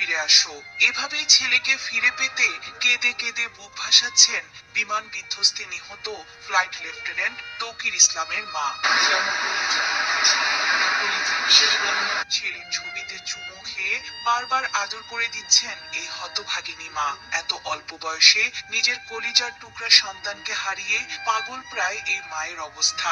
ফিরে আসো। এভাবেই ছেলেকে ফিরে পেতে কেঁদে কেঁদে বুক ভাসাচ্ছেন বিমান বিধ্বস্তে নিহত ফ্লাইট লেফটেন্যান্ট তৌকির ইসলামের মা। ছেলের ছবিতে চুমু খেয়ে বারবার আদর করে দিচ্ছেন এই হতভাগিনী মা। এত অল্প বয়সে নিজের কলিজার টুকরা সন্তানকে হারিয়ে পাগল প্রায় এই মায়ের অবস্থা।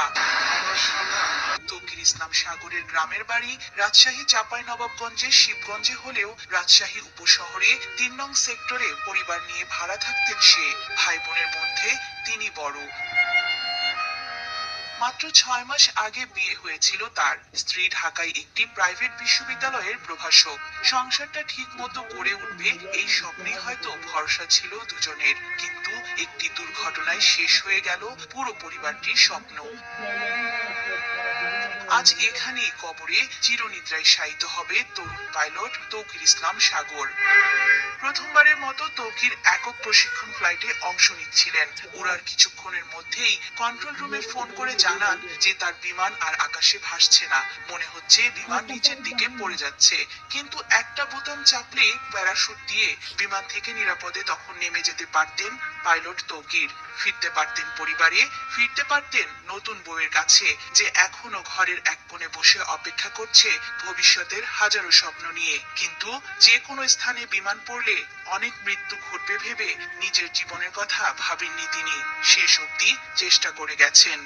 তৌকির ইসলাম সাগরের গ্রামের বাড়ি রাজশাহী চাঁপাইনবাবগঞ্জের শিবগঞ্জে হলেও রাজশাহী উপশহরে ৩ নং সেক্টরে পরিবার নিয়ে ভাড়া থাকতেন সে। ভাই বোনের মধ্যে তিনি বড়। মাত্র ৬ মাস আগে বিয়ে হয়েছিল তার। স্ত্রী ঢাকায় একটি প্রাইভেট বিশ্ববিদ্যালয়ের প্রভাষক। সংসারটা ঠিক মতো গড়ে উঠবে এই স্বপ্নে হয়তো ভরসা ছিল দুজনের, কিন্তু একটি দুর্ঘটনায় শেষ হয়ে গেল পুরো পরিবারটির স্বপ্ন। আজ এখানেই কবরে চিরনিদ্রায় শায়িত হবে তরুণ পাইলট তৌকির ইসলাম সাগর। প্রথমবারের মতো তৌকির একক প্রশিক্ষণ ফ্লাইটে অংশ নিচ্ছিলেন। উড়ার কিছুক্ষণের মধ্যেই কন্ট্রোল রুমে ফোন করে জানান যে তার বিমান আর আকাশে ভাসছে না, মনে হচ্ছে বিমান নিচের দিকে পড়ে যাচ্ছে। কিন্তু একটা বোতাম চাপলে প্যারাশুট দিয়ে বিমান থেকে নিরাপদে তখন নেমে যেতে পারতেন পাইলট তৌকির। ফিরতে পারতেন পরিবারে, ফিরতে পারতেন নতুন বউয়ের কাছে, যে এখনো ঘরের এক কোণে বসে অপেক্ষা করছে ভবিষ্যতের হাজারো স্বপ্ন নিয়ে। কিন্তু যে কোনো স্থানে বিমান পড়লে অনেক মৃত্যু ঘটবে ভেবে নিজের জীবনের কথা ভাবেননি তিনি। শেষ অবধি চেষ্টা করে গেছেন।